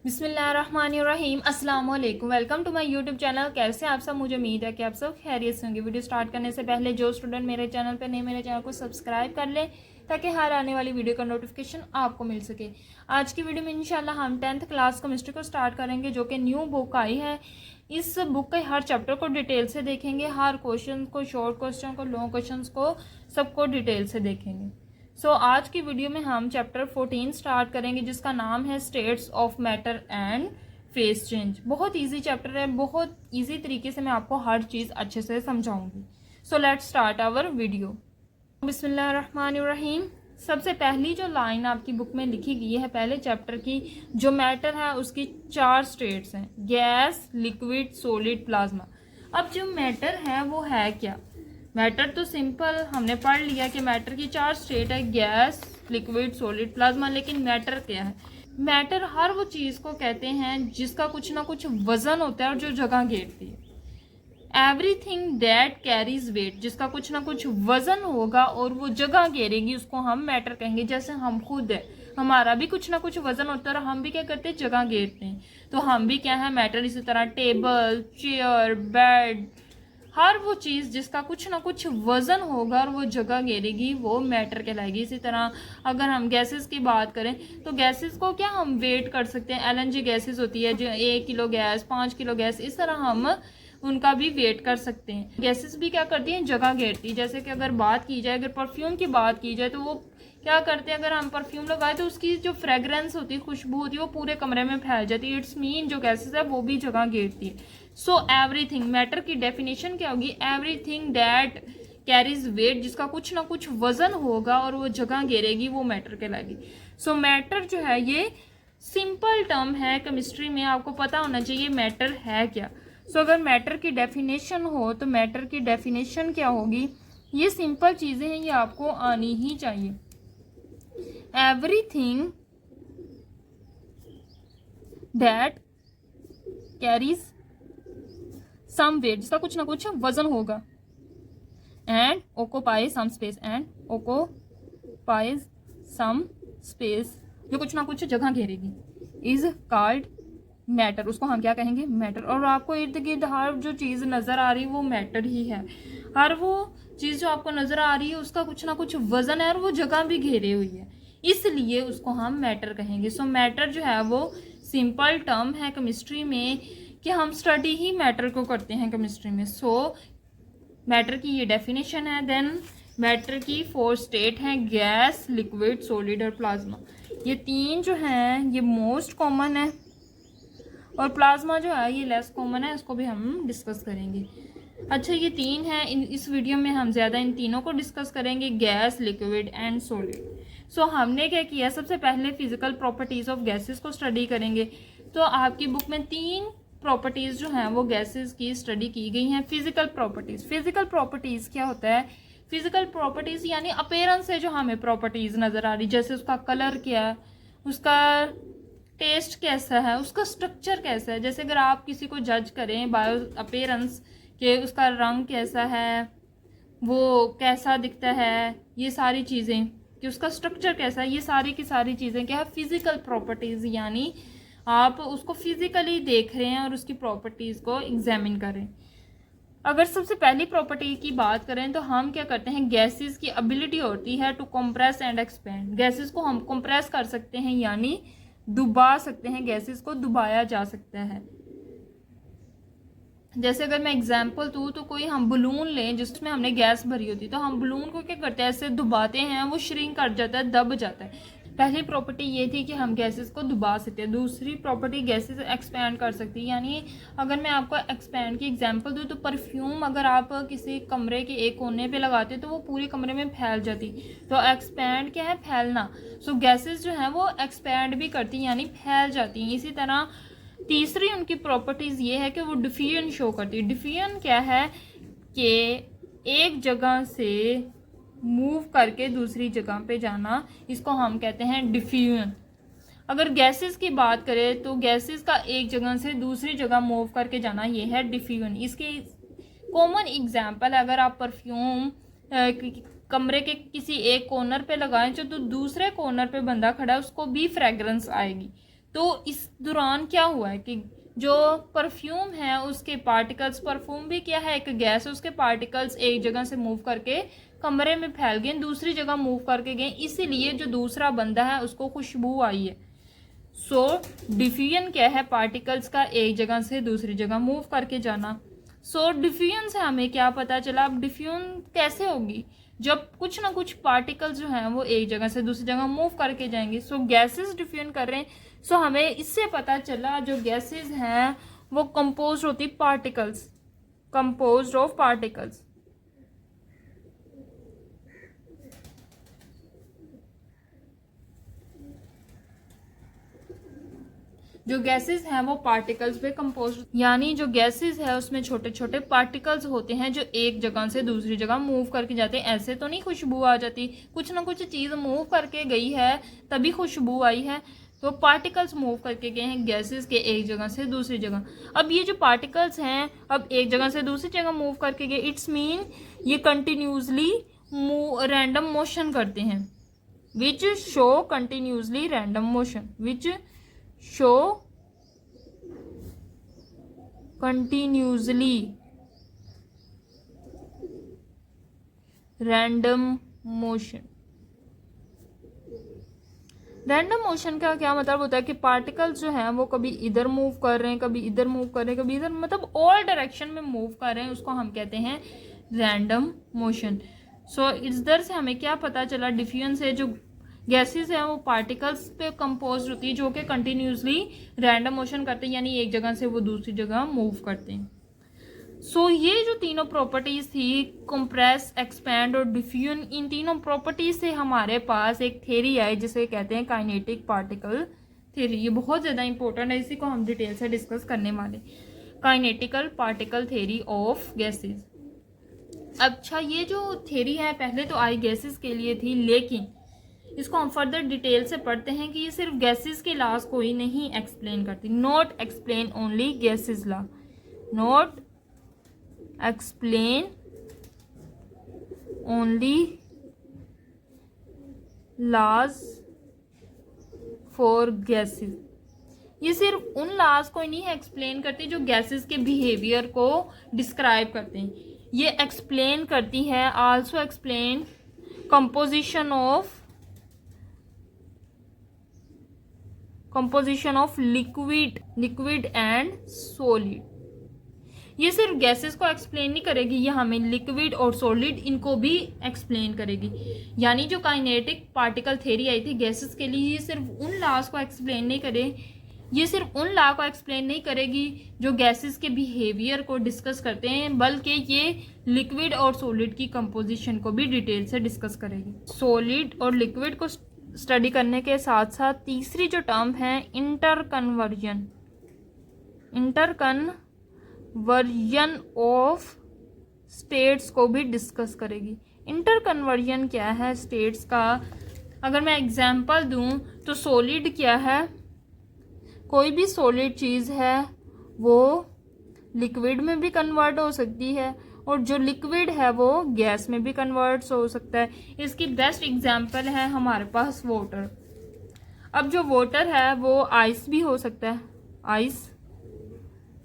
बिस्मिल्लाहिर्रहमानिर्रहीम अस्सलाम वालेकुम। Welcome to my YouTube channel. कैसे आप सब? मुझे उम्मीद है कि आप सब खैरियत से होंगे। वीडियो स्टार्ट करने से पहले जो स्टूडेंट मेरे चैनल पर नहीं, मेरे चैनल को सब्सक्राइब कर लें ताकि हर आने वाली वीडियो का नोटिफिकेशन आपको मिल सके। आज की वीडियो में इंशाल्लाह हम 10th क्लास केमिस्ट्री को स्टार्ट करेंगे, जो कि न्यू बुक आई है। इस बुक के हर चैप्टर को डिटेल से देखेंगे, हर क्वेश्चन को, शॉर्ट क्वेश्चन को, लॉन्ग क्वेश्चन को, सबको डिटेल से देखेंगे। आज की वीडियो में हम चैप्टर 14 स्टार्ट करेंगे, जिसका नाम है states of matter and face change. बहुत इजी चैप्टर है, बहुत इजी तरीके से मैं आपको हर चीज़ अच्छे से समझाऊंगी। Let's start our video. बिस्मिल्लाहिर्रहमानिर्रहीम। सबसे पहली जो लाइन आपकी बुक में लिखी गई है पहले चैप्टर की, जो मैटर है उसकी 4 स्टेट्स हैं: गैस, लिक्विड, सॉलिड, प्लाज्मा। अब जो मैटर है वो है क्या? मैटर तो सिंपल हमने पढ़ लिया कि मैटर की 4 स्टेट है: गैस, लिक्विड, सॉलिड, प्लाज्मा। लेकिन मैटर क्या है? मैटर हर वो चीज़ को कहते हैं जिसका कुछ ना कुछ वजन होता है और जो जगह घेरती है। एवरीथिंग दैट कैरीज वेट, जिसका कुछ ना कुछ वजन होगा और वो जगह घेरेगी, उसको हम मैटर कहेंगे। जैसे हम खुद है, हमारा भी कुछ ना कुछ वजन होता है और हम भी क्या करते हैं? जगह घेरते हैं। तो हम भी क्या है? मैटर। इसी तरह टेबल, चेयर, बेड, हर वो चीज़ जिसका कुछ ना कुछ वजन होगा और वो जगह घेरेगी, वो मैटर कहलाएगी। इसी तरह अगर हम गैसेस की बात करें तो गैसेस को क्या हम वेट कर सकते हैं? एलएनजी गैसेस होती है जो 1 किलो गैस, 5 किलो गैस, इस तरह हम उनका भी वेट कर सकते हैं। गैसेस भी क्या करती हैं? जगह घेरती है। जैसे कि अगर बात की जाए, अगर परफ्यूम की बात की जाए, तो वो क्या करते हैं? अगर हम परफ्यूम लगाए तो उसकी जो फ्रेगरेंस होती है, खुशबू होती है, वो पूरे कमरे में फैल जाती है। इट्स मीन जो गैसेस है वो भी जगह घेरती है। एवरीथिंग, मैटर की डेफिनेशन क्या होगी? एवरीथिंग दैट कैरीज वेट, जिसका कुछ ना कुछ वजन होगा और वो जगह घेरेगी, वो मैटर कहलाएगी। मैटर जो है ये सिंपल टर्म है केमिस्ट्री में, आपको पता होना चाहिए मैटर है क्या। अगर मैटर की डेफिनेशन हो तो मैटर की डेफिनेशन क्या होगी? ये सिंपल चीज़ें हैं, ये आपको आनी ही चाहिए। Everything that carries some weight, जिसका कुछ ना कुछ वजन होगा, and occupies some space, and occupies some space, जो कुछ ना कुछ जगह घेरेगी, इज कॉल्ड मैटर। उसको हम क्या कहेंगे? मैटर। और आपको इर्द गिर्द हर जो चीज़ नज़र आ रही है वो मैटर ही है। हर वो चीज़ जो आपको नज़र आ रही है उसका कुछ ना कुछ वजन है और वो जगह भी घेरे हुई है, इसलिए उसको हम मैटर कहेंगे। मैटर जो है वो सिंपल टर्म है केमिस्ट्री में, कि हम स्टडी ही मैटर को करते हैं केमिस्ट्री में। मैटर की ये डेफिनेशन है। देन मैटर की 4 स्टेट हैं: गैस, लिक्विड, सॉलिड और प्लाज्मा। ये 3 जो हैं ये मोस्ट कॉमन है, और प्लाज्मा जो है ये लेस कॉमन है, इसको भी हम डिस्कस करेंगे। अच्छा, ये 3 हैं। इस वीडियो में हम ज़्यादा इन तीनों को डिस्कस करेंगे: गैस, लिक्विड एंड सॉलिड। हमने क्या किया? सबसे पहले फिजिकल प्रॉपर्टीज़ ऑफ गैसेस को स्टडी करेंगे। तो आपकी बुक में 3 प्रॉपर्टीज़ जो हैं वो गैसेस की स्टडी की गई हैं। फिजिकल प्रॉपर्टीज़ क्या होता है? फिजिकल प्रॉपर्टीज़ यानी अपीयरेंस से जो हमें प्रॉपर्टीज़ नज़र आ रही, जैसे उसका कलर क्या है, उसका टेस्ट कैसा है, उसका स्ट्रक्चर कैसा है। जैसे अगर आप किसी को जज करें बायो अपीयरेंस के, उसका रंग कैसा है, वो कैसा दिखता है, ये सारी चीज़ें, कि उसका स्ट्रक्चर कैसा है, ये सारी की सारी चीज़ें क्या है? Physical properties. यानी आप उसको फिजिकली देख रहे हैं और उसकी प्रॉपर्टीज़ को एग्जामिन करें। अगर सबसे पहली प्रॉपर्टी की बात करें तो हम क्या करते हैं? गैसेस की एबिलिटी होती है to compress and expand. Gases को हम कंप्रेस कर सकते हैं, यानी डुबा सकते हैं। गैसेस को डुबाया जा सकता है। जैसे अगर मैं एग्जांपल दूँ तो कोई हम बलून लें जिसमें हमने गैस भरी होती है, तो हम बलून को क्या करते हैं? ऐसे डुबाते हैं, वो श्रिंक कर जाता है, दब जाता है। पहली प्रॉपर्टी ये थी कि हम गैसेस को डुबा सकते हैं। दूसरी प्रॉपर्टी, गैसेस एक्सपैंड कर सकती है। यानी अगर मैं आपको एक्सपैंड की एग्जांपल दूँ तो परफ्यूम अगर आप किसी कमरे के एक कोने पे लगाते तो वो पूरे कमरे में फैल जाती। तो एक्सपैंड क्या है? फैलना। गैसेस जो है वो एक्सपैंड भी करती हैं, यानी फैल जाती हैं। इसी तरह तीसरी उनकी प्रॉपर्टीज़ ये है कि वो डिफ्यूजन शो करती है। डिफ्यूजन क्या है? कि एक जगह से मूव करके दूसरी जगह पे जाना, इसको हम कहते हैं डिफ्यूजन। अगर गैसेस की बात करें तो गैसेस का एक जगह से दूसरी जगह मूव करके जाना, ये है डिफ्यूजन। इसके कॉमन एग्जांपल, अगर आप परफ्यूम कमरे के किसी एक कॉर्नर पे लगाएं तो दूसरे कॉर्नर पे बंदा खड़ा है, उसको भी फ्रेगरेंस आएगी। तो इस दौरान क्या हुआ है कि जो परफ्यूम है उसके पार्टिकल्स, परफ्यूम भी क्या है, एक गैस है, उसके पार्टिकल्स एक जगह से मूव करके कमरे में फैल गए, दूसरी जगह मूव करके गए, इसीलिए जो दूसरा बंदा है उसको खुशबू आई है। सो डिफ्यूजन क्या है, पार्टिकल्स का एक जगह से दूसरी जगह मूव करके जाना। सो डिफ्यूजन से हमें क्या पता चला, अब डिफ्यूजन कैसे होगी, जब कुछ ना कुछ पार्टिकल्स जो हैं वो एक जगह से दूसरी जगह मूव करके जाएंगे। सो गैसेस डिफ्यूजन कर रहे हैं। सो हमें इससे पता चला जो गैसेस हैं वो कंपोज होती पार्टिकल्स, कंपोज्ड ऑफ पार्टिकल्स। जो गैसेस हैं वो पार्टिकल्स पे कंपोज, यानी जो गैसेस है उसमें छोटे छोटे पार्टिकल्स होते हैं जो एक जगह से दूसरी जगह मूव करके जाते हैं। ऐसे तो नहीं खुशबू आ जाती, कुछ ना कुछ चीज़ मूव करके गई है तभी खुशबू आई है। तो पार्टिकल्स मूव करके गए हैं गैसेस के एक जगह से दूसरी जगह। अब ये जो पार्टिकल्स हैं अब एक जगह से दूसरी जगह मूव करके गए, इट्स मीन ये कंटिन्यूसली रैंडम मोशन करते हैं, which show continuously random motion, which show continuously random motion. Random motion का क्या मतलब होता है कि पार्टिकल्स जो हैं वो कभी इधर मूव कर रहे हैं, कभी इधर मूव कर रहे हैं, कभी इधर, मतलब ऑल डायरेक्शन में मूव कर रहे हैं, उसको हम कहते हैं रैंडम मोशन। सो इधर से हमें क्या पता चला, डिफ्यूजन से जो गैसेस हैं वो पार्टिकल्स पे कंपोज होती है जो कि कंटिन्यूसली रैंडम मोशन करते हैं, यानी एक जगह से वो दूसरी जगह मूव करते हैं। सो ये जो तीनों प्रॉपर्टीज थी, कंप्रेस, एक्सपैंड और डिफ्यूजन, इन तीनों प्रॉपर्टीज से हमारे पास एक थ्योरी आई जिसे कहते हैं काइनेटिक पार्टिकल थ्योरी। ये बहुत ज़्यादा इंपॉर्टेंट है, इसी को हम डिटेल से डिस्कस करने वाले, काइनेटिकल पार्टिकल थ्योरी ऑफ गैसेस। अच्छा, ये जो थ्योरी है पहले तो आई गैसेस के लिए थी, लेकिन इसको हम फर्दर डिटेल से पढ़ते हैं कि ये सिर्फ गैसेस के लॉज को ही नहीं एक्सप्लेन करती। Not explain only gases law, not explain only laws for gases. ये सिर्फ उन लॉज को ही नहीं एक्सप्लेन करती जो गैसेस के बिहेवियर को डिस्क्राइब करते हैं, ये एक्सप्लेन करती है, also explain composition of liquid and solid. ये सिर्फ गैसेस को एक्सप्लेन नहीं करेगी, ये हमें लिक्विड और सॉलिड इनको भी एक्सप्लेन करेगी। यानी जो काइनेटिक पार्टिकल थ्योरी आई थी गैसेस के लिए, ये सिर्फ उन लॉज को एक्सप्लेन नहीं करे, ये सिर्फ उन लॉ को एक्सप्लेन नहीं करेगी जो गैसेस के बिहेवियर को डिस्कस करते हैं, बल्कि ये लिक्विड और सॉलिड की कंपोजिशन को भी डिटेल से डिस्कस करेगी। सॉलिड और लिक्विड को स्टडी करने के साथ साथ तीसरी जो टर्म है इंटरकन्वर्जन, इंटरकन्वर्जन ऑफ स्टेट्स को भी डिस्कस करेगी। इंटरकन्वर्जन क्या है स्टेट्स का, अगर मैं एग्जांपल दूं तो सॉलिड क्या है, कोई भी सॉलिड चीज़ है वो लिक्विड में भी कन्वर्ट हो सकती है और जो लिक्विड है वो गैस में भी कन्वर्ट हो सकता है। इसकी बेस्ट एग्जांपल है हमारे पास वाटर। अब जो वाटर है वो आइस भी हो सकता है, आइस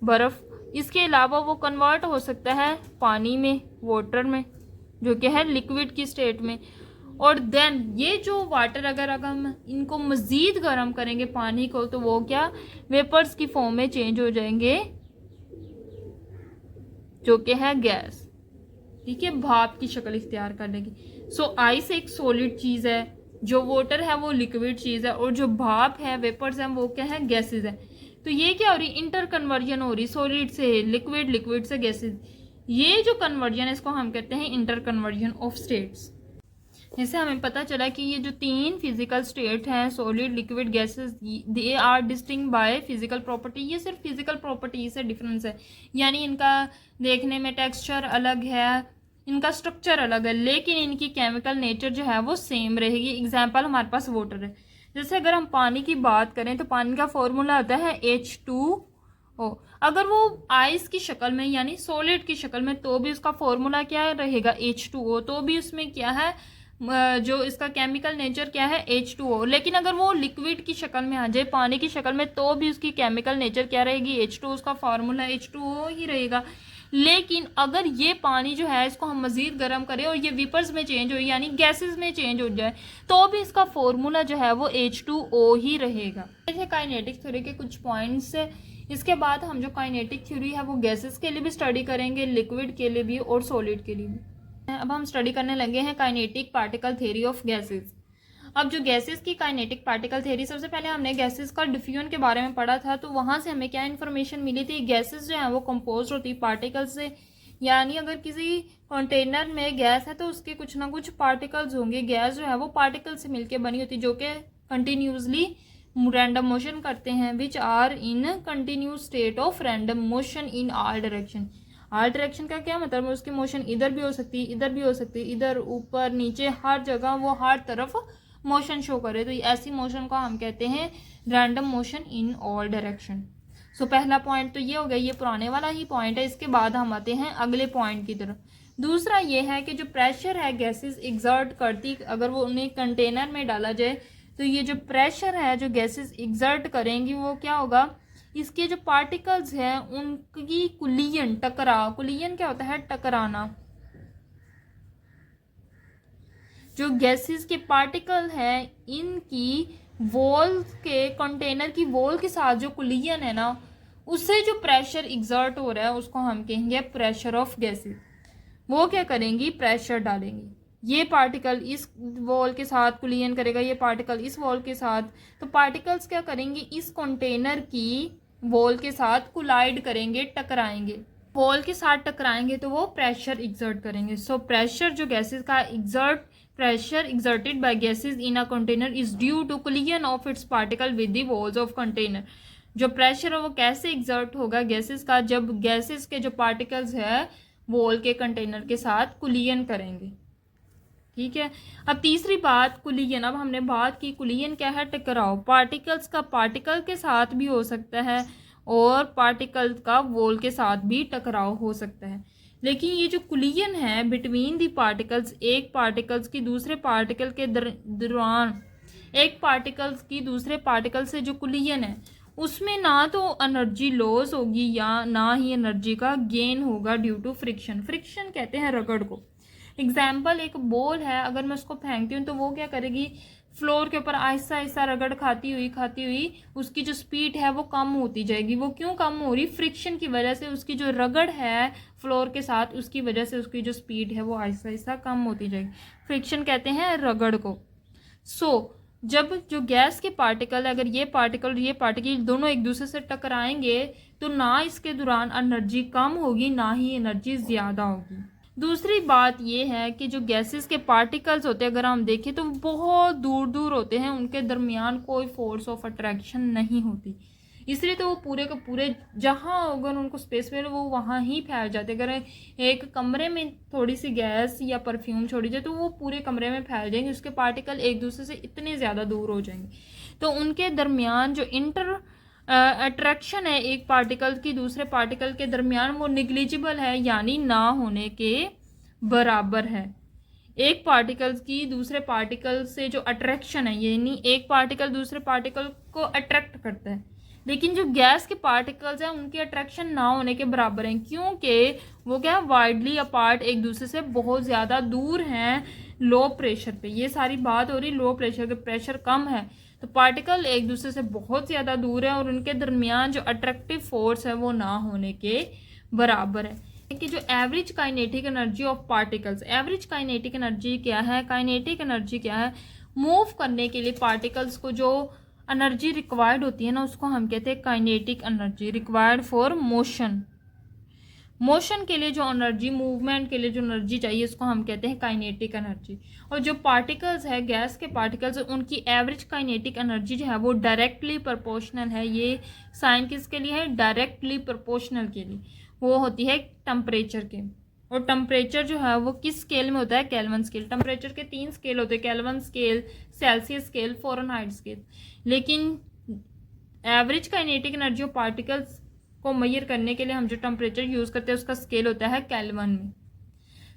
बर्फ़, इसके अलावा वो कन्वर्ट हो सकता है पानी में, वाटर में, जो कि है लिक्विड की स्टेट में। और देन ये जो वाटर अगर हम इनको मज़ीद गर्म करेंगे पानी को, तो वो क्या वेपर्स की फॉर्म में चेंज हो जाएंगे, जो कि है गैस, ठीक है, भाप की शक्ल इख्तियार कर लेगी। सो आइस एक सॉलिड चीज़ है, जो वाटर है वो लिक्विड चीज़ है, और जो भाप है, वेपर्स हैं, वो क्या है, गैसेज है। तो ये क्या हो रही, इंटर कन्वर्जन हो रही, सॉलिड से लिक्विड, लिक्विड से गैसेज। ये जो कन्वर्जन है इसको हम कहते हैं इंटर कन्वर्जन ऑफ स्टेट्स। जैसे हमें पता चला कि ये जो तीन फिजिकल स्टेट हैं, solid, liquid, gases, they are distinct by physical property. ये सिर्फ फिजिकल प्रॉपर्टी से डिफरेंस है, यानी इनका देखने में टेक्सचर अलग है, इनका स्ट्रक्चर अलग है, लेकिन इनकी केमिकल नेचर जो है वो सेम रहेगी। एग्जाम्पल हमारे पास वाटर है, जैसे अगर हम पानी की बात करें तो पानी का फॉर्मूला होता है H2O। अगर वो आइस की शक्ल में यानी सॉलिड की शक्ल में तो भी उसका फॉर्मूला क्या रहेगा, H2O। तो भी उसमें क्या है, जो इसका केमिकल नेचर क्या है H2O, लेकिन अगर वो लिक्विड की शक्ल में आ जाए, पानी की शक्ल में, तो भी उसकी केमिकल नेचर क्या रहेगी, H2O, उसका फार्मूला H2O ही रहेगा। लेकिन अगर ये पानी जो है इसको हम मज़ीद गर्म करें और ये वेपर्स में चेंज हो यानी गैसेस में चेंज हो जाए, तो भी इसका फॉर्मूला जो है वो H2O ही रहेगा। ये काइनेटिक थ्योरी के कुछ पॉइंट्स है। इसके बाद हम जो काइनेटिक थ्योरी है वो गैसेस के लिए भी स्टडी करेंगे, लिक्विड के लिए भी और सॉलिड के लिए भी। अब हम स्टडी करने लगे हैं kinetic particle theory of gases. अब जो गैसेस की काइनेटिक पार्टिकल थ्योरी, सबसे पहले हमने गैसेस का डिफ्यूजन के बारे में पढ़ा था, तो वहां से हमें क्या इन्फॉर्मेशन मिली थी, गैसेस जो है वो कंपोज होती पार्टिकल्स से, यानी अगर किसी कंटेनर में गैस है तो उसके कुछ ना कुछ पार्टिकल्स होंगे, गैस जो है वो पार्टिकल से मिलकर बनी होती जो कि कंटिन्यूसली रैंडम मोशन करते हैं, which are in continuous state of random motion in all direction. All direction का क्या मतलब है, उसकी मोशन इधर भी हो सकती है, इधर भी हो सकती है, इधर ऊपर नीचे हर जगह वो हर तरफ मोशन शो करे, तो ऐसी मोशन को हम कहते हैं random motion in all direction. So पहला पॉइंट तो ये हो गया, ये पुराने वाला ही पॉइंट है। इसके बाद हम आते हैं अगले पॉइंट की तरफ। दूसरा ये है कि जो प्रेशर है गैसेस एग्जर्ट करती, अगर वो उन्हें कंटेनर में डाला जाए तो ये जो प्रेशर है जो गैसेस एग्जर्ट करेंगी वो क्या होगा, इसके जो पार्टिकल्स हैं उनकी कुलियन टकराव, कुलियन क्या होता है, टकराना। जो गैसेस के पार्टिकल हैं इनकी वॉल के, कंटेनर की वॉल के साथ जो कुलियन है ना, उससे जो प्रेशर एग्जर्ट हो रहा है उसको हम कहेंगे प्रेशर ऑफ गैसेस। वो क्या करेंगी, प्रेशर डालेंगी, ये पार्टिकल इस वॉल के साथ कुलियन करेगा, ये पार्टिकल इस वॉल के साथ, तो पार्टिकल्स क्या करेंगे, इस कंटेनर की वॉल के साथ कोलाइड करेंगे, टकराएंगे, वॉल के साथ टकराएंगे तो वो प्रेशर एग्जर्ट करेंगे। सो प्रेशर जो गैसेस का pressure exerted by gases in a container is due to collision of its particle with the walls of container। जो प्रेशर है वो कैसे एग्जर्ट होगा गैसेस का, जब गैसेस के जो पार्टिकल्स है वॉल के कंटेनर के साथ कुलियन करेंगे। ठीक है। अब तीसरी बात कुलियन। अब हमने बात की कुलियन क्या है, टकराव। पार्टिकल्स का पार्टिकल के साथ भी हो सकता है और पार्टिकल का वॉल के साथ भी टकराव हो सकता है, लेकिन ये जो कुलियन है बिटवीन दी पार्टिकल्स, एक पार्टिकल्स की दूसरे पार्टिकल के दौरान, एक पार्टिकल्स की दूसरे पार्टिकल से जो कुलियन है उसमें ना तो एनर्जी लॉस होगी या ना ही एनर्जी का गेन होगा ड्यू टू फ्रिक्शन। फ्रिक्शन कहते हैं रगड़ को। एग्जाम्पल, एक बॉल है, अगर मैं उसको फेंकती हूँ तो वो क्या करेगी, फ्लोर के ऊपर आहिस्ता आहिस्ता रगड़ खाती हुई उसकी जो स्पीड है वो कम होती जाएगी। वो क्यों कम हो रही, फ्रिक्शन की वजह से। उसकी जो रगड़ है फ्लोर के साथ उसकी वजह से उसकी जो स्पीड है वो आहिस्ता आहिस्ता कम होती जाएगी। फ्रिक्शन कहते हैं रगड़ को। जब जो गैस के पार्टिकल, अगर ये पार्टिकल दोनों एक दूसरे से टकराएंगे तो ना इसके दौरान एनर्जी कम होगी ना ही एनर्जी ज़्यादा होगी। दूसरी बात ये है कि जो गैसेस के पार्टिकल्स होते हैं अगर हम देखें तो बहुत दूर दूर होते हैं, उनके दरमियान कोई फोर्स ऑफ अट्रैक्शन नहीं होती, इसलिए तो वो पूरे के पूरे जहाँ अगर उनको स्पेस मिले वो वहाँ ही फैल जाते। अगर एक कमरे में थोड़ी सी गैस या परफ्यूम छोड़ी जाए तो वो पूरे कमरे में फैल जाएंगे, उसके पार्टिकल एक दूसरे से इतने ज़्यादा दूर हो जाएंगे, तो उनके दरमियान जो इंटर अट्रैक्शन है एक पार्टिकल की दूसरे पार्टिकल के दरमियान वो निग्लिजिबल है, यानी ना होने के बराबर है। एक पार्टिकल की दूसरे पार्टिकल से जो अट्रैक्शन है, यानी एक पार्टिकल दूसरे पार्टिकल को अट्रैक्ट करता है, लेकिन जो गैस के पार्टिकल्स हैं उनकी अट्रैक्शन ना होने के बराबर हैं, क्योंकि वो क्या वाइडली अपार्ट एक दूसरे से बहुत ज़्यादा दूर हैं लो प्रेशर पे। ये सारी बात हो रही लो प्रेशर के, प्रेशर कम है तो पार्टिकल एक दूसरे से बहुत ज़्यादा दूर है और उनके दरमियान जो अट्रैक्टिव फोर्स है वो ना होने के बराबर है। कि जो average kinetic energy of particles, average kinetic energy क्या है, काइनेटिक एनर्जी क्या है, मूव करने के लिए पार्टिकल्स को जो एनर्जी रिक्वायर्ड होती है ना उसको हम कहते हैं kinetic energy, required for motion. Motion के लिए जो एनर्जी, मूवमेंट के लिए जो एनर्जी चाहिए उसको हम कहते हैं काइनेटिक एनर्जी। और जो पार्टिकल्स है गैस के पार्टिकल्स, उनकी एवरेज काइनेटिक एनर्जी जो है वो डायरेक्टली प्रोपोर्शनल है। ये साइन किसके लिए है, डायरेक्टली प्रोपोर्शनल के लिए, वो होती है टेम्परेचर के। और टेम्परेचर जो है वो किस स्केल में होता है, केल्विन स्केल। टेम्परेचर के 3 स्केल होते हैं, Kelvin scale, Celsius scale, Fahrenheit scale. लेकिन average kinetic energy of particles को मेजर करने के लिए हम जो टेम्परेचर यूज़ करते हैं उसका स्केल होता है केल्विन में।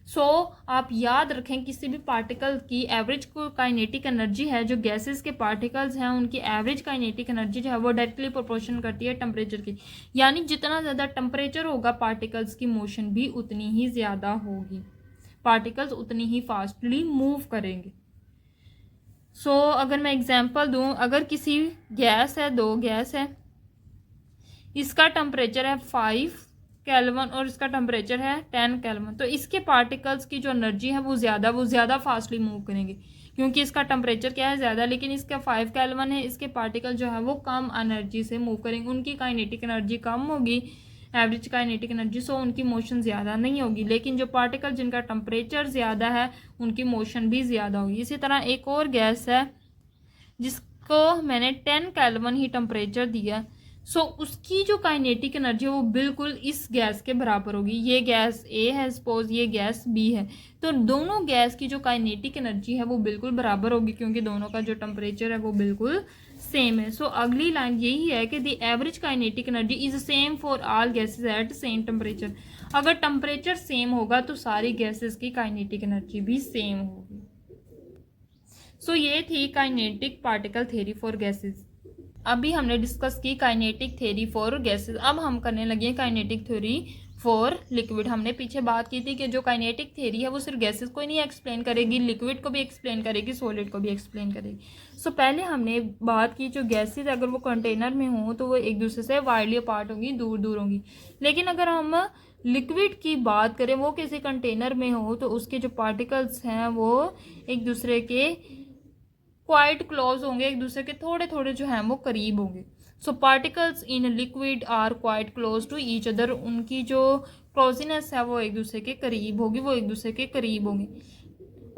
सो आप याद रखें किसी भी पार्टिकल की एवरेज को काइनेटिक एनर्जी है, जो गैसेस के पार्टिकल्स हैं उनकी एवरेज काइनेटिक एनर्जी जो है वो डायरेक्टली प्रोपोर्शन करती है टेम्परेचर की। यानी जितना ज़्यादा टेम्परेचर होगा पार्टिकल्स की मोशन भी उतनी ही ज़्यादा होगी, पार्टिकल्स उतनी ही फास्टली मूव करेंगे। सो अगर मैं एग्जांपल दूं, अगर किसी गैस है, दो गैस है, इसका टेम्परेचर है 5 केल्विन और इसका टेम्परेचर है 10 केल्विन, तो इसके पार्टिकल्स की जो एनर्जी है वो ज़्यादा फास्टली मूव करेंगे क्योंकि इसका टेम्परेचर क्या है ज़्यादा, लेकिन इसका 5 केल्विन है, इसके पार्टिकल जो है वो कम एनर्जी से मूव करेंगे, उनकी काइनेटिक एनर्जी कम होगी, एवरेज काइनेटिक एनर्जी, सो उनकी मोशन ज़्यादा नहीं होगी। लेकिन जो पार्टिकल जिनका टेम्परेचर ज़्यादा है उनकी मोशन भी ज़्यादा होगी। इसी तरह एक और गैस है जिसको मैंने 10 केल्विन ही टेम्परेचर दिया, सो उसकी जो काइनेटिक एनर्जी है वो बिल्कुल इस गैस के बराबर होगी। ये गैस ए है, सपोज ये गैस बी है, तो दोनों गैस की जो काइनेटिक एनर्जी है वो बिल्कुल बराबर होगी क्योंकि दोनों का जो टेम्परेचर है वो बिल्कुल सेम है। सो अगली लाइन यही है कि the average kinetic energy is same for all gases eight same temperature. अगर टेम्परेचर सेम होगा तो सारी गैसेज की काइनेटिक एनर्जी भी सेम होगी। सो ये थी kinetic particle theory for gases. अभी हमने डिस्कस की काइनेटिक थ्योरी फॉर गैसेस, अब हम करने लगे काइनेटिक थ्योरी फॉर लिक्विड। हमने पीछे बात की थी कि जो काइनेटिक थ्योरी है वो सिर्फ गैसेस को ही नहीं एक्सप्लेन करेगी, लिक्विड को भी एक्सप्लेन करेगी, सॉलिड को भी एक्सप्लेन करेगी। सो पहले हमने बात की जो गैसेस अगर वो कंटेनर में हो तो वो एक दूसरे से वाइडली अपार्ट होंगी, दूर दूर होंगी। लेकिन अगर हम लिक्विड की बात करें, वो किसी कंटेनर में हो तो उसके जो पार्टिकल्स हैं वो एक दूसरे के क्वाइट क्लोज होंगे, एक दूसरे के थोड़े थोड़े जो हैं वो करीब होंगे। So particles in liquid are quite close to each other, उनकी जो क्लोजीनेस है वो एक दूसरे के करीब होगी, वो एक दूसरे के करीब होंगे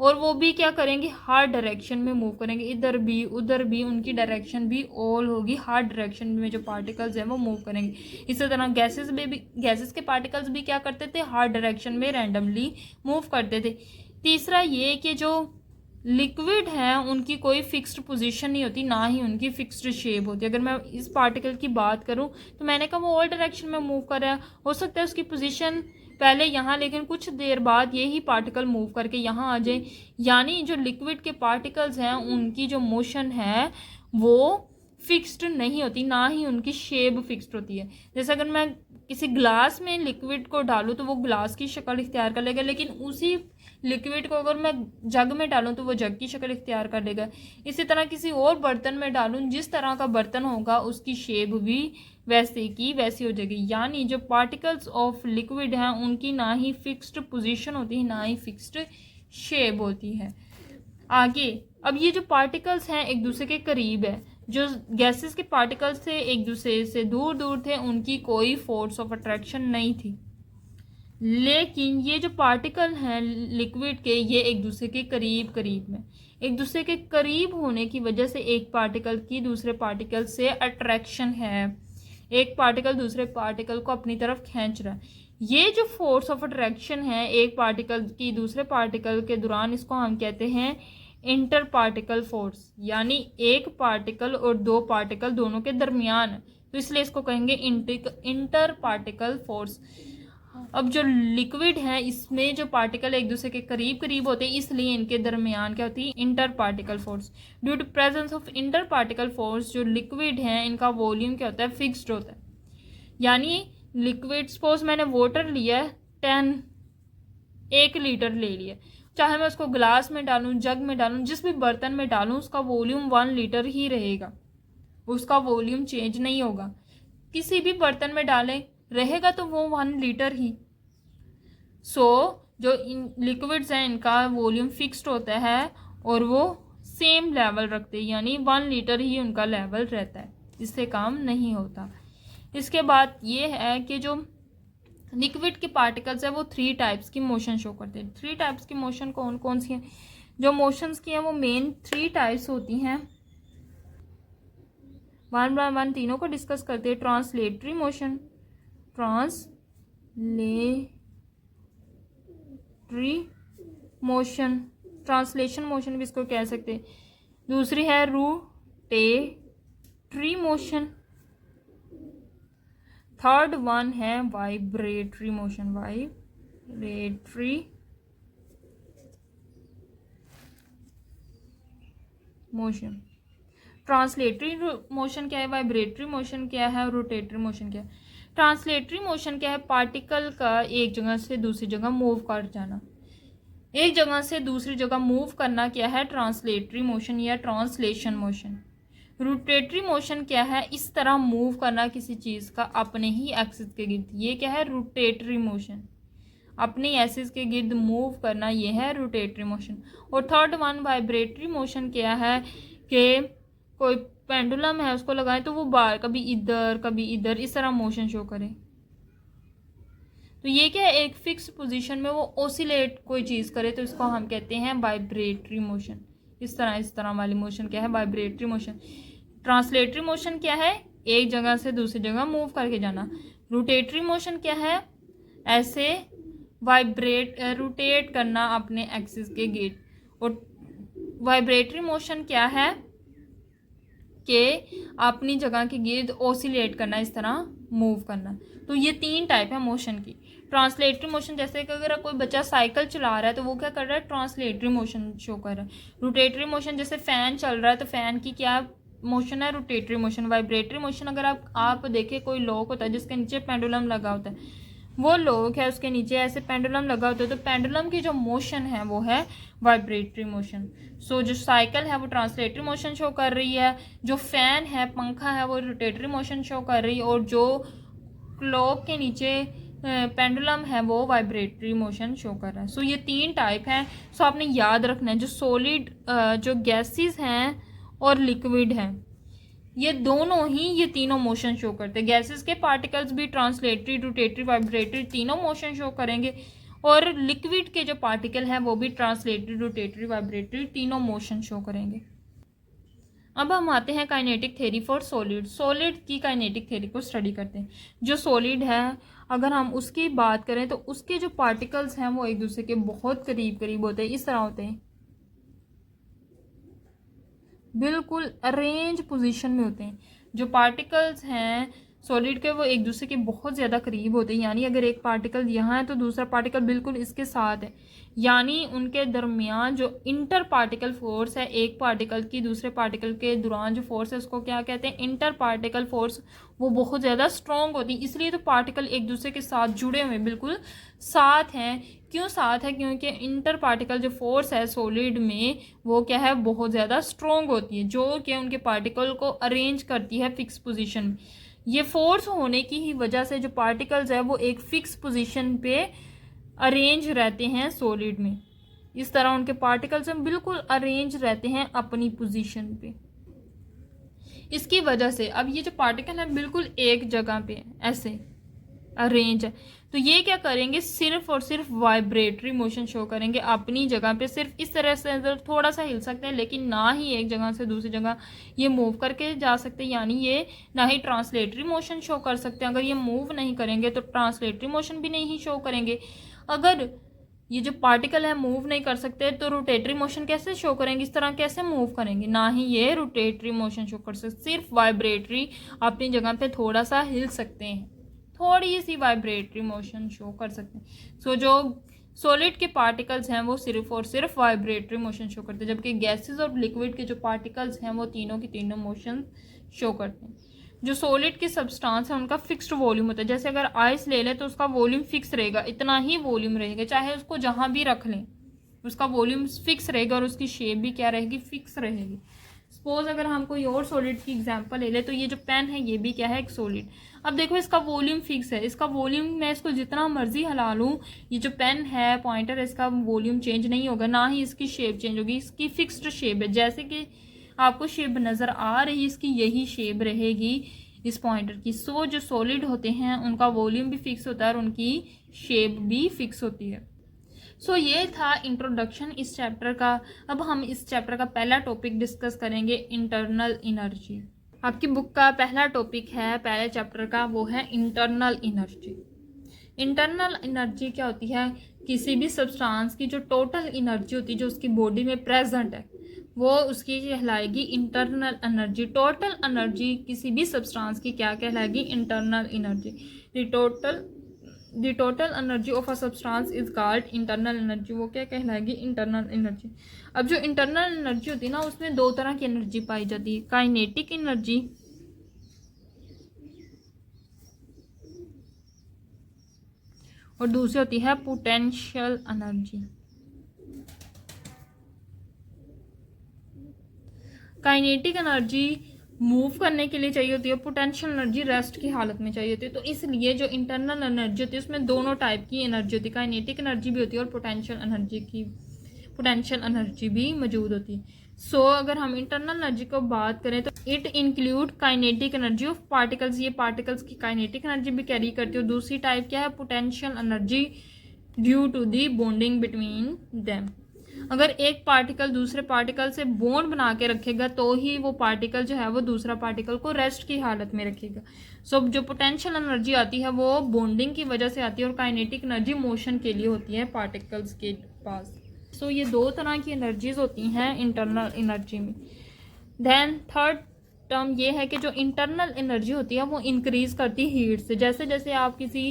और वो भी क्या करेंगे, हर डायरेक्शन में मूव करेंगे, इधर भी उधर भी, उनकी डायरेक्शन भी ऑल होगी, हर डायरेक्शन में जो पार्टिकल्स हैं वो मूव करेंगे। इसी तरह गैसेस में भी, गैसेस के पार्टिकल्स भी क्या करते थे, हर डायरेक्शन में रैंडमली मूव करते थे। तीसरा ये कि जो लिक्विड है उनकी कोई फिक्स्ड पोजीशन नहीं होती, ना ही उनकी फिक्स्ड शेप होती है। अगर मैं इस पार्टिकल की बात करूं तो मैंने कहा वो ऑल डायरेक्शन में मूव कर रहा है, हो सकता है उसकी पोजीशन पहले यहाँ, लेकिन कुछ देर बाद यही पार्टिकल मूव करके यहाँ आ जाए। यानी जो लिक्विड के पार्टिकल्स हैं उनकी जो मोशन है वो फिक्स्ड नहीं होती, ना ही उनकी शेप फिक्स्ड होती है। जैसे अगर मैं किसी ग्लास में लिक्विड को डालूं तो वो ग्लास की शक्ल इख्तियार कर लेगा, लेकिन उसी लिक्विड को अगर मैं जग में डालूं तो वो जग की शक्ल इख्तियार कर लेगा। इसी तरह किसी और बर्तन में डालूं, जिस तरह का बर्तन होगा उसकी शेप भी वैसे की वैसी हो जाएगी। यानी जो पार्टिकल्स ऑफ लिक्विड हैं उनकी ना ही फिक्स्ड पोजीशन होती है, ना ही फिक्स्ड शेप होती है। आगे अब ये जो पार्टिकल्स हैं एक दूसरे के करीब है, जो गैसेस के पार्टिकल्स थे एक दूसरे से दूर दूर थे, उनकी कोई फोर्स ऑफ अट्रैक्शन नहीं थी। लेकिन ये जो पार्टिकल हैं लिक्विड के, ये एक दूसरे के करीब करीब में, एक दूसरे के करीब होने की वजह से एक पार्टिकल की दूसरे पार्टिकल से अट्रैक्शन है, एक पार्टिकल दूसरे पार्टिकल को अपनी तरफ खींच रहा है। ये जो फोर्स ऑफ अट्रैक्शन है एक पार्टिकल की दूसरे पार्टिकल के दौरान, इसको हम कहते हैं इंटर पार्टिकल फोर्स, यानी एक पार्टिकल और दो पार्टिकल दोनों के दरमियान, तो इसलिए इसको कहेंगे इंटर पार्टिकल फोर्स। अब जो लिक्विड है इसमें जो पार्टिकल एक दूसरे के करीब करीब होते हैं, इसलिए इनके दरमियान क्या होती है, inter particle force. Due to presence of inter particle force जो लिक्विड है इनका वॉल्यूम क्या होता है, फिक्स्ड होता है। यानी लिक्विड, सपोज मैंने वाटर लिया 1 लीटर ले लिया, चाहे मैं उसको ग्लास में डालूं, जग में डालूं, जिस भी बर्तन में डालूं, उसका वॉल्यूम 1 लीटर ही रहेगा, उसका वॉल्यूम चेंज नहीं होगा। किसी भी बर्तन में डालें रहेगा तो वो 1 लीटर ही। जो लिक्विड्स हैं इनका वॉल्यूम फिक्स्ड होता है और वो सेम लेवल रखते हैं, यानी 1 लीटर ही उनका लेवल रहता है, इससे काम नहीं होता। इसके बाद ये है कि जो लिक्विड के पार्टिकल्स है वो 3 टाइप्स की मोशन शो करते हैं। 3 टाइप्स की मोशन कौन कौन सी हैं, जो मोशंस की हैं वो मेन 3 टाइप्स होती हैं। वन बाय वन तीनों को डिस्कस करते हैं। ट्रांसलेटरी मोशन, ट्रांसलेशन मोशन भी इसको कह सकते हैं। दूसरी है रोटेटरी मोशन, थर्ड वन है vibratory motion, vibratory motion. Translatory motion क्या है, वाइब्रेटरी मोशन क्या है और रोटेटरी मोशन क्या है। ट्रांसलेटरी मोशन क्या है, पार्टिकल का एक जगह से दूसरी जगह मूव कर जाना। एक जगह से दूसरी जगह मूव करना क्या है, ट्रांसलेटरी मोशन या ट्रांसलेशन मोशन। रोटेटरी मोशन क्या है, इस तरह मूव करना किसी चीज़ का अपने ही एक्सिस के गिर्द, ये क्या है, रोटेटरी मोशन। अपनी एक्सिस के गिर्द मूव करना, ये है रोटेटरी मोशन। और थर्ड वन वाइब्रेटरी मोशन क्या है कि कोई पेंडुलम है उसको लगाएं तो वो बार कभी इधर इस तरह मोशन शो करे। तो ये क्या है, एक फिक्स पोजीशन में वो ओसिलेट कोई चीज़ करे तो इसको हम कहते हैं वाइब्रेटरी मोशन। इस तरह वाली मोशन क्या है, वाइब्रेटरी मोशन। ट्रांसलेटरी मोशन क्या है, एक जगह से दूसरी जगह मूव करके जाना। रोटेटरी मोशन क्या है, ऐसे रोटेट करना अपने एक्सिस के गिर्द। और वाइब्रेटरी मोशन क्या है कि अपनी जगह के गिर्द ओसिलेट करना, इस तरह मूव करना। तो ये 3 टाइप है मोशन की। ट्रांसलेटरी मोशन जैसे कि अगर कोई बच्चा साइकिल चला रहा है तो वो क्या कर रहा है, ट्रांसलेटरी मोशन शो कर रहा है। रोटेटरी मोशन जैसे फ़ैन चल रहा है तो फ़ैन की क्या मोशन है, रोटेटरी मोशन। वाइब्रेटरी मोशन अगर आप देखें कोई लॉक होता है जिसके नीचे पेंडुलम लगा होता है, वो लॉक है उसके नीचे ऐसे पेंडुलम लगा होता है तो पेंडुलम की जो मोशन है वो है वाइब्रेटरी मोशन। सो जो साइकिल है वो ट्रांसलेटरी मोशन शो कर रही है, जो फ़ैन है पंखा है वो रोटेटरी मोशन शो कर रही है, और जो क्लॉक के नीचे पेंडुलम है वो वाइब्रेटरी मोशन शो कर रहा है। सो ये 3 टाइप हैं। सो आपने याद रखना है जो सॉलिड जो गैसेस हैं और लिक्विड हैं, ये दोनों ही ये तीनों मोशन शो करते हैं। गैसेस के पार्टिकल्स भी ट्रांसलेटरी, रोटेटरी, वाइब्रेटरी तीनों मोशन शो करेंगे, और लिक्विड के जो पार्टिकल हैं वो भी ट्रांसलेटरी, रोटेटरी, वाइब्रेटरी तीनों मोशन शो करेंगे। अब हम आते हैं kinetic theory for solid. Solid की काइनेटिक थ्योरी को स्टडी करते हैं। जो सॉलिड है अगर हम उसकी बात करें तो उसके जो पार्टिकल्स हैं वो एक दूसरे के बहुत करीब होते हैं, इस तरह होते हैं, बिल्कुल अरेंज पोजीशन में होते हैं। जो पार्टिकल्स हैं सॉलिड के वो एक दूसरे के बहुत ज़्यादा करीब होते हैं, यानी अगर एक पार्टिकल यहाँ है तो दूसरा पार्टिकल बिल्कुल इसके साथ है, यानी उनके दरमियान जो इंटर पार्टिकल फोर्स है, एक पार्टिकल की दूसरे पार्टिकल के दौरान जो फोर्स है उसको क्या कहते हैं, इंटर पार्टिकल फोर्स, वो बहुत ज़्यादा स्ट्रॉन्ग होती है। इसलिए तो पार्टिकल एक दूसरे के साथ जुड़े हुए बिल्कुल साथ हैं। क्यों साथ है, क्योंकि इंटर पार्टिकल जो फोर्स है सॉलिड में वो क्या है, बहुत ज़्यादा स्ट्रॉन्ग होती है, जो कि उनके पार्टिकल को अरेंज करती है फिक्स पोजीशन में। ये फोर्स होने की ही वजह से जो पार्टिकल्स है वो एक फिक्स पोजीशन पे अरेंज रहते हैं सॉलिड में। इस तरह उनके पार्टिकल्स में बिल्कुल अरेंज रहते हैं अपनी पोजीशन पे। इसकी वजह से अब ये जो पार्टिकल है बिल्कुल एक जगह पे ऐसे अरेंज है, तो ये क्या करेंगे, सिर्फ और सिर्फ वाइब्रेटरी मोशन शो करेंगे अपनी जगह पे। सिर्फ इस तरह से थोड़ा सा हिल सकते हैं, लेकिन ना ही एक जगह से दूसरी जगह ये मूव करके जा सकते हैं, यानी ये ना ही ट्रांसलेटरी मोशन शो कर सकते हैं। अगर ये मूव नहीं करेंगे तो ट्रांसलेटरी मोशन भी नहीं शो करेंगे। अगर ये जो पार्टिकल है मूव नहीं कर सकते तो रोटेटरी मोशन कैसे शो करेंगे, इस तरह कैसे मूव करेंगे, ना ही ये रोटेटरी मोशन शो कर सकते, सिर्फ वाइब्रेटरी अपनी जगह पे थोड़ा सा हिल सकते हैं, थोड़ी सी वाइब्रेटरी मोशन शो कर सकते हैं। सो जो सॉलिड के पार्टिकल्स हैं वो सिर्फ और सिर्फ वाइब्रेटरी मोशन शो करते हैं, जबकि गैसेस और लिक्विड के जो पार्टिकल्स हैं वो तीनों की तीनों मोशन शो करते हैं। जो सॉलिड के सब्सटेंस है उनका फिक्स्ड वॉल्यूम होता है। जैसे अगर आइस ले लें तो उसका वॉल्यूम फिक्स रहेगा, इतना ही वॉल्यूम रहेगा, चाहे उसको जहाँ भी रख लें उसका वॉल्यूम फिक्स रहेगा और उसकी शेप भी क्या रहेगी, फिक्स रहेगी। सपोज अगर हम कोई और सॉलिड की एग्जांपल ले ले तो ये जो पेन है ये भी क्या है, एक सॉलिड। अब देखो इसका वॉल्यूम फिक्स है, इसका वॉल्यूम मैं इसको जितना मर्जी हिला लूँ, ये जो पेन है पॉइंटर, इसका वॉल्यूम चेंज नहीं होगा, ना ही इसकी शेप चेंज होगी, इसकी फिक्स्ड शेप है। जैसे कि आपको शेप नज़र आ रही है इसकी, यही शेप रहेगी इस पॉइंटर की। सो जो सॉलिड होते हैं उनका वॉल्यूम भी फिक्स होता है और उनकी शेप भी फिक्स होती है। सो ये था इंट्रोडक्शन इस चैप्टर का। अब हम इस चैप्टर का पहला टॉपिक डिस्कस करेंगे, इंटरनल एनर्जी। आपकी बुक का पहला टॉपिक है पहले चैप्टर का, वो है इंटरनल एनर्जी। इंटरनल एनर्जी क्या होती है, किसी भी सब्सटेंस की जो टोटल एनर्जी होती है जो उसकी बॉडी में प्रेजेंट है वो उसकी कहलाएगी इंटरनल एनर्जी। टोटल एनर्जी किसी भी सब्सटेंस की क्या कहलाएगी, internal energy. The total the total energy of a substance is called internal energy. वो क्या कहलाएगी? Internal energy. अब जो इंटरनल एनर्जी होती है ना, उसमें दो तरह की एनर्जी पाई जाती है, काइनेटिक एनर्जी और दूसरी होती है potential energy. Kinetic energy move करने के लिए चाहिए होती है, पोटेंशियल एनर्जी रेस्ट की हालत में चाहिए होती है। तो इसलिए जो इंटरनल एनर्जी होती है उसमें दोनों टाइप की एनर्जी होती है, काइनेटिक एनर्जी भी होती है और पोटेंशियल एनर्जी भी मौजूद होती है। सो अगर हम इंटरनल एनर्जी को बात करें तो it include kinetic energy of particles, ये पार्टिकल्स की काइनेटिक एनर्जी भी कैरी करती है। और दूसरी टाइप क्या है? Potential energy due to the bonding between them. अगर एक पार्टिकल दूसरे पार्टिकल से बॉन्ड बना के रखेगा तो ही वो पार्टिकल जो है वो दूसरा पार्टिकल को रेस्ट की हालत में रखेगा। सो जो पोटेंशियल एनर्जी आती है वो बॉन्डिंग की वजह से आती है और काइनेटिक एनर्जी मोशन के लिए होती है पार्टिकल्स के पास। सो ये दो तरह की एनर्जीज होती हैं इंटरनल एनर्जी में। देन थर्ड टर्म ये है कि जो इंटरनल एनर्जी होती है वो इंक्रीज करती है हीट से। जैसे जैसे आप किसी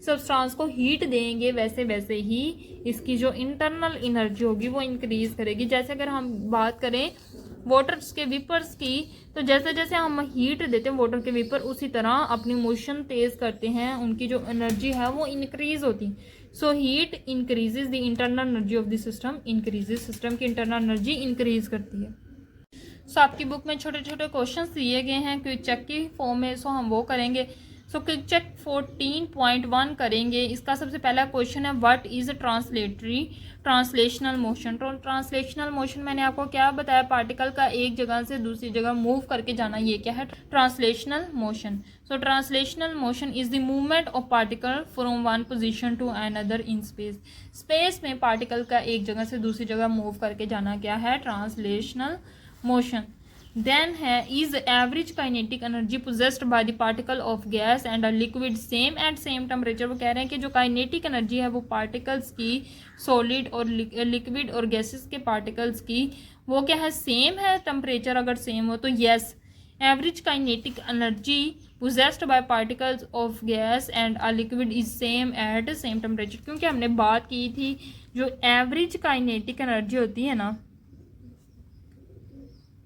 सब्सटेंस को हीट देंगे वैसे वैसे ही इसकी जो इंटरनल एनर्जी होगी वो इंक्रीज करेगी। जैसे अगर हम बात करें वाटर्स के वेपर्स की, तो जैसे जैसे हम हीट देते हैं वाटर के वेपर उसी तरह अपनी मोशन तेज करते हैं, उनकी जो एनर्जी है वो इंक्रीज होती। So heat increases the internal energy of the system, increases system की इंटरनल एनर्जी इंक्रीज करती है। सो आपकी बुक में छोटे छोटे क्वेश्चंस दिए गए हैं क्विक चेक की फॉर्म में, सो हम वो करेंगे। सो क्विक चेक 14.1 करेंगे। इसका सबसे पहला क्वेश्चन है what is translational motion. Translational motion मैंने आपको क्या बताया? पार्टिकल का एक जगह से दूसरी जगह मूव करके जाना, ये क्या है? Translational motion. So translational motion is the movement of particle from one position to another in space. Space में पार्टिकल का एक जगह से दूसरी जगह मूव करके जाना क्या है? Translational motion. देन है is average kinetic energy possessed by the particle of gas and a liquid same at same temperature. वो कह रहे हैं कि जो काइनेटिक एनर्जी है वो पार्टिकल्स की, सॉलिड और लिक्विड और गैसेस के पार्टिकल्स की, वो क्या है? सेम है। टेम्परेचर अगर सेम हो तो yes, average kinetic energy possessed by particles of gas and a liquid is same at same temperature. क्योंकि हमने बात की थी जो एवरेज काइनेटिक एनर्जी होती है ना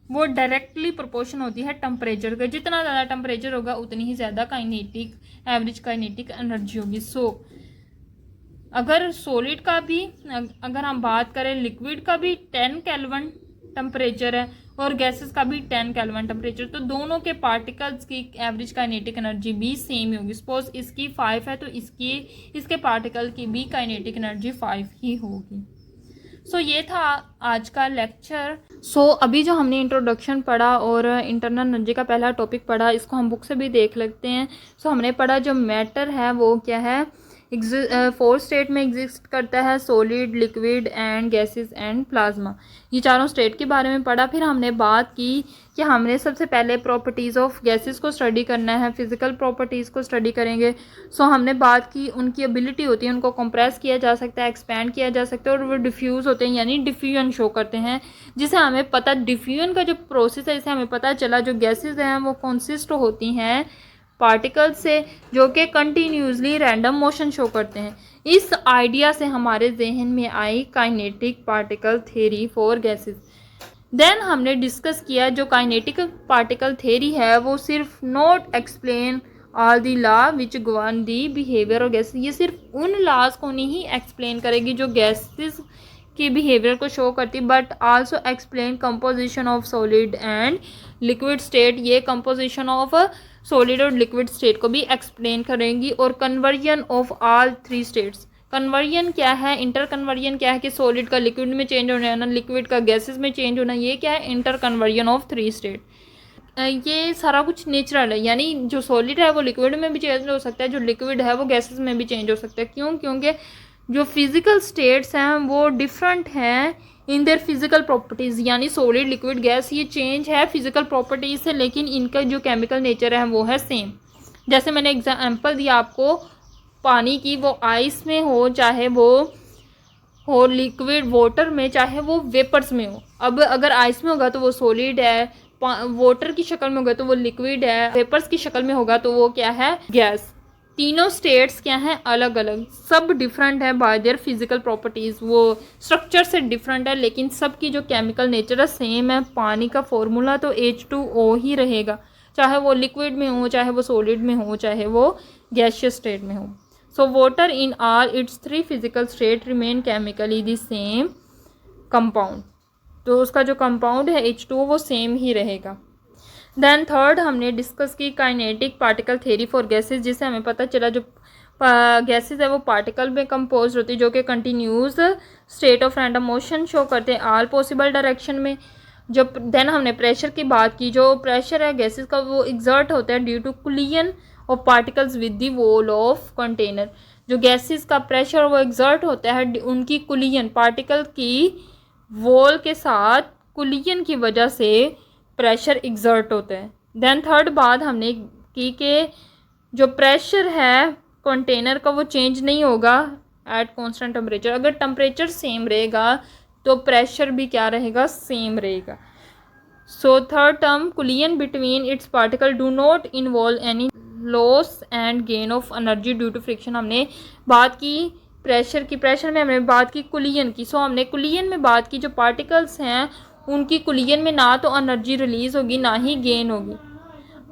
वो डायरेक्टली प्रोपोर्शन होती है टेम्परेचर का। जितना ज़्यादा टेम्परेचर होगा उतनी ही ज़्यादा काइनेटिक एवरेज काइनेटिक एनर्जी होगी। सो अगर सॉलिड का भी, अगर हम बात करें लिक्विड का भी 10 केल्विन टेम्परेचर है और गैसेस का भी 10 केल्विन टेम्परेचर, तो दोनों के पार्टिकल्स की एवरेज काइनेटिक एनर्जी भी सेम ही होगी। सपोज इसकी 5 है तो इसके पार्टिकल की भी काइनेटिक एनर्जी 5 ही होगी। सो ये था आज का लेक्चर। सो अभी जो हमने इंट्रोडक्शन पढ़ा और इंटरनल एनर्जी का पहला टॉपिक पढ़ा, इसको हम बुक से भी देख लेते हैं। सो हमने पढ़ा जो मैटर है वो क्या है? 4 स्टेट में एग्जिस्ट करता है, solid, liquid and gases and plasma. ये चारों स्टेट के बारे में पढ़ा। फिर हमने बात की कि हमने सबसे पहले प्रॉपर्टीज़ ऑफ गैसेस को स्टडी करना है, फिजिकल प्रॉपर्टीज़ को स्टडी करेंगे। सो हमने बात की उनकी एबिलिटी होती है, उनको कंप्रेस किया जा सकता है, एक्सपैंड किया जा सकता है और वो डिफ्यूज़ होते हैं यानी डिफ्यूजन शो करते हैं, जिसे हमें पता, डिफ्यूजन का जो प्रोसेस है इसे हमें पता चला जो गैसेज हैं वो कंसिस्ट होती हैं पार्टिकल्स से जो कि कंटिन्यूसली रैंडम मोशन शो करते हैं। इस आइडिया से हमारे जहन में आई kinetic particle theory for gases. Then हमने डिस्कस किया जो काइनेटिक पार्टिकल थ्योरी है वो सिर्फ not explain all the law which govern the behaviour of gases. ये सिर्फ उन लॉज को नहीं एक्सप्लेन करेगी जो गैसेस की बिहेवियर को शो करती, but also explain composition of solid and liquid state. ये कंपोजिशन ऑफ सॉलिड और लिक्विड स्टेट को भी एक्सप्लेन करेंगी और conversion of all 3 states. Conversion क्या है? इंटर कन्वर्जन क्या है कि सॉलिड का लिक्विड में चेंज होना है ना, लिक्विड का गैसेस में चेंज होना, ये क्या है? Inter conversion of 3 state. ये सारा कुछ नेचुरल है, यानी जो सॉलिड है वो लिक्विड में भी चेंज हो सकता है, जो लिक्विड है वो गैसेस में भी चेंज हो सकता है। क्यों? क्योंकि जो फिजिकल स्टेट्स हैं वो डिफरेंट हैं इन देयर फिजिकल प्रॉपर्टीज़, यानी सॉलिड, लिक्विड, गैस ये चेंज है फिजिकल प्रॉपर्टीज़ से, लेकिन इनका जो केमिकल नेचर है वो है सेम। जैसे मैंने एग्जाम्पल दिया आपको पानी की, वो आइस में हो चाहे वो हो लिक्विड वाटर में, चाहे वो वेपर्स में हो। अब अगर आइस में होगा तो वो सॉलिड है, वाटर की शक्ल में होगा तो वो लिक्विड है, वेपर्स की शक्ल में होगा तो वो क्या है? गैस। तीनों स्टेट्स क्या हैं, अलग अलग, सब डिफरेंट है बाय देयर फिजिकल प्रॉपर्टीज़, वो स्ट्रक्चर से डिफरेंट है लेकिन सबकी जो केमिकल नेचर है सेम है। पानी का फॉर्मूला तो H2O ही रहेगा, चाहे वो लिक्विड में हो, चाहे वो सॉलिड में हो, चाहे वो गैसियस स्टेट में हो। So water in all it's 3 physical state remain chemically the same compound, तो उसका जो कंपाउंड है H2O वो सेम ही रहेगा। देन थर्ड हमने डिस्कस की kinetic particle theory for gases, जिससे हमें पता चला जो गैसेस है वो पार्टिकल में कंपोज होती है जो कि continuous state of random motion show करते हैं ऑल पॉसिबल डायरेक्शन में। जब देन हमने प्रेशर की बात की, जो प्रेशर है गैसेस का वो एग्जर्ट होता है due to collision of particles with the wall of container. जो गैसेस का प्रेशर वो एग्जर्ट होता है उनकी कोलिजन, पार्टिकल की वॉल के साथ कोलिजन की वजह से प्रेशर एग्जर्ट होता है। देन थर्ड बात हमने की कि जो प्रेशर है कंटेनर का वो चेंज नहीं होगा एट कांस्टेंट टेम्परेचर, अगर टेम्परेचर सेम रहेगा तो प्रेशर भी क्या रहेगा, सेम रहेगा। So third term collision between its particle do not involve any loss and gain of energy due to friction. हमने बात की प्रेशर में हमने बात की कोलिजन की। सो हमने कोलिजन में बात की जो पार्टिकल्स हैं उनकी कोलिजन में ना तो एनर्जी रिलीज होगी ना ही गेन होगी।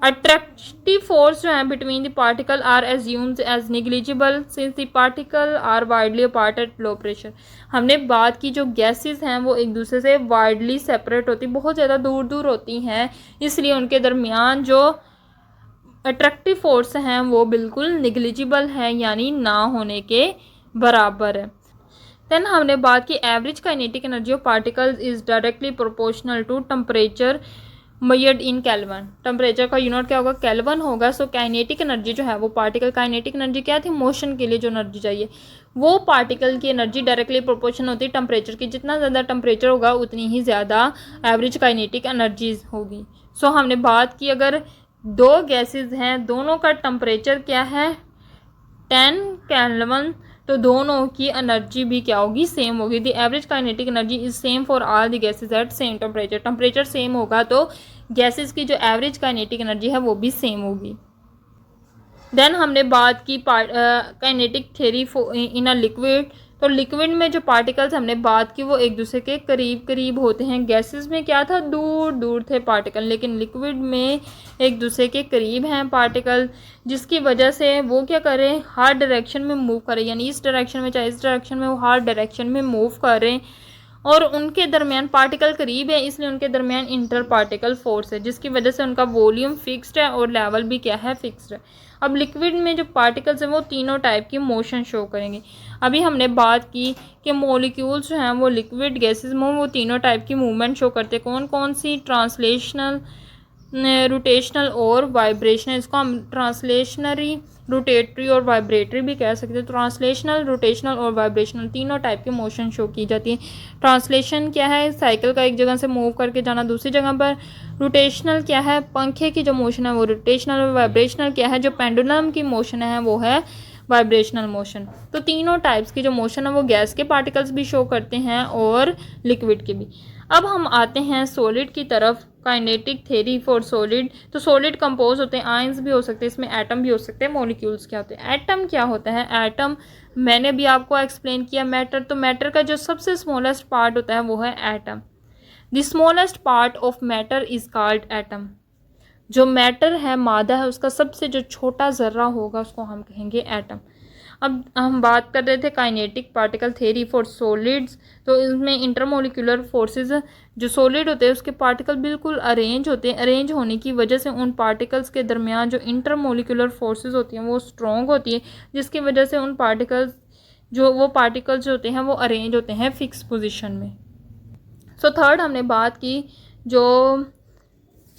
अट्रैक्टिव फोर्स जो है between the particle are assumed as negligible since the particle are widely apart at low pressure. हमने बात की जो गैसेस हैं वो एक दूसरे से वाइडली सेपरेट होती, बहुत ज़्यादा दूर दूर होती हैं, इसलिए उनके दरमियान जो अट्रैक्टिव फोर्स हैं वो बिल्कुल निग्लिजिबल है, यानी ना होने के बराबर है। देन हमने बात की average kinetic energy of particles is directly proportional to temperature measured in kelvin. Temperature का यूनिट क्या होगा, केल्विन होगा। सो काइनेटिक एनर्जी जो है वो पार्टिकल, काइनेटिक एनर्जी क्या थी, मोशन के लिए जो एनर्जी चाहिए वो पार्टिकल की एनर्जी डायरेक्टली प्रोपोर्शनल होती है टेम्परेचर की। जितना ज़्यादा टेम्परेचर होगा उतनी ही ज़्यादा एवरेज काइनेटिक एनर्जीज होगी। सो हमने बात की अगर दो गैसेज हैं दोनों का टेम्परेचर क्या है 10 केल्विन, तो दोनों की एनर्जी भी क्या होगी, सेम होगी। The average kinetic energy is same for all the gases eight same temperature. Temperature same होगा तो गैसेज की जो एवरेज काइनेटिक एनर्जी है वो भी सेम होगी। देन हमने बात की kinetic theory in a liquid, तो लिक्विड में जो पार्टिकल्स हमने बात की वो एक दूसरे के करीब करीब होते हैं। गैसेस में क्या था, दूर दूर थे पार्टिकल, लेकिन लिक्विड में एक दूसरे के करीब हैं पार्टिकल, जिसकी वजह से वो क्या करें, हर डायरेक्शन में मूव करें, यानी इस डायरेक्शन में चाहे इस डायरेक्शन में, वो हर डायरेक्शन में मूव करें और उनके दरमियान पार्टिकल करीब है इसलिए उनके दरमियान इंटर पार्टिकल फोर्स है, जिसकी वजह से उनका वॉल्यूम फिक्स्ड है और लेवल भी क्या है, फिक्स्ड है। अब लिक्विड में जो पार्टिकल्स हैं वो तीनों टाइप की मोशन शो करेंगे। अभी हमने बात की कि मॉलिक्यूल्स जो हैं वो लिक्विड गैसेस में वो तीनों टाइप की मूवमेंट शो करते हैं। कौन कौन सी, ट्रांसलेशनल, रोटेशनल और वाइब्रेशनल। इसको हम ट्रांसलेशनरी, रोटेटरी और वाइब्रेटरी भी कह सकते हैं। ट्रांसलेशनल, रोटेशनल और वाइब्रेशनल तीनों टाइप की मोशन शो की जाती है। ट्रांसलेशन क्या है, साइकिल का एक जगह से मूव करके जाना दूसरी जगह पर। रोटेशनल क्या है, पंखे की जो मोशन है वो रोटेशनल। और वाइब्रेशनल क्या है, जो पेंडुलम की मोशन है वो है वाइब्रेशनल मोशन। तो तीनों टाइप्स की जो मोशन है वो गैस के पार्टिकल्स भी शो करते हैं और लिक्विड के भी। अब हम आते हैं सॉलिड की तरफ, काइनेटिक थ्योरी फॉर सॉलिड। तो सॉलिड कंपोज होते हैं, आयंस भी हो सकते हैं, इसमें एटम भी हो सकते हैं। मॉलिक्यूल्स क्या होते हैं, एटम क्या होता है, एटम मैंने भी आपको एक्सप्लेन किया। मैटर, तो मैटर का जो सबसे स्मॉलेस्ट पार्ट होता है वो है atom. The smallest part of matter is called atom. जो मैटर है, मादा है, उसका सबसे जो छोटा ज़र्रा होगा उसको हम कहेंगे एटम। अब हम बात कर रहे थे kinetic particle theory for solids, तो इसमें इंटरमोलिकुलर फोर्सेस, जो सॉलिड होते हैं उसके पार्टिकल बिल्कुल अरेंज होते हैं। अरेंज होने की वजह से उन पार्टिकल्स के दरमियान जो इंटरमोलिकुलर फोर्सेस होती हैं वो स्ट्रॉन्ग होती है, जिसकी वजह से उन पार्टिकल्स जो होते हैं वो अरेंज होते हैं फिक्स पोजिशन में। सो थर्ड हमने बात की जो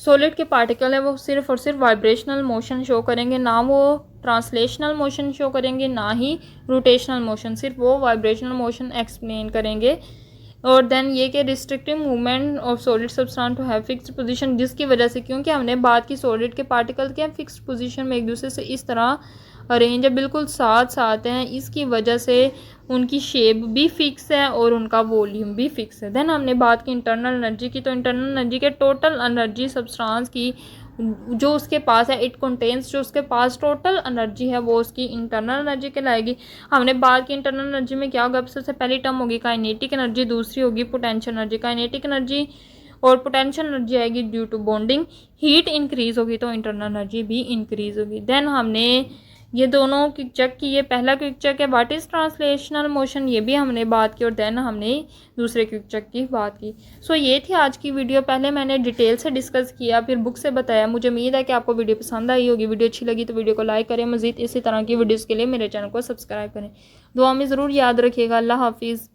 सॉलिड के पार्टिकल है वो सिर्फ और सिर्फ वाइब्रेशनल मोशन शो करेंगे, ना वो ट्रांसलेशनल मोशन शो करेंगे ना ही रोटेशनल मोशन, सिर्फ वो वाइब्रेशनल मोशन एक्सप्लेन करेंगे। और देन ये कि restrictive movement of solid substance to have fixed position, जिसकी वजह से, क्योंकि हमने बात की सॉलिड के पार्टिकल क्या फिक्स्ड पोजीशन में एक दूसरे से इस तरह अरेंज है, बिल्कुल साथ साथ हैं, इसकी वजह से उनकी शेप भी फिक्स है और उनका वॉल्यूम भी फिक्स है। देन हमने बात की इंटरनल एनर्जी की, तो इंटरनल एनर्जी के टोटल एनर्जी सब्सटेंस की जो उसके पास है, इट कंटेन्स, जो उसके पास टोटल एनर्जी है वो उसकी इंटरनल एनर्जी कहलाएगी। हमने बात की इंटरनल एनर्जी में क्या होगा, सबसे पहली टर्म होगी काइनेटिक एनर्जी, दूसरी होगी पोटेंशियल एनर्जी। काइनेटिक एनर्जी और पोटेंशियल एनर्जी आएगी due to bonding. Heat increase होगी तो इंटरनल एनर्जी भी इंक्रीज होगी। देन हमने ये दोनों क्विक चेक की, ये पहला क्विक चेक है व्हाट इज़ ट्रांसलेशनल मोशन, ये भी हमने बात की, और देन हमने दूसरे क्विक चेक की बात की। सो ये थी आज की वीडियो। पहले मैंने डिटेल से डिस्कस किया, फिर बुक से बताया। मुझे उम्मीद है कि आपको वीडियो पसंद आई होगी। वीडियो अच्छी लगी तो वीडियो को लाइक करें। मज़ीद इसी तरह की वीडियोज़ के लिए मेरे चैनल को सब्सक्राइब करें। दुआ में ज़रूर याद रखिएगा। अल्लाह हाफिज़।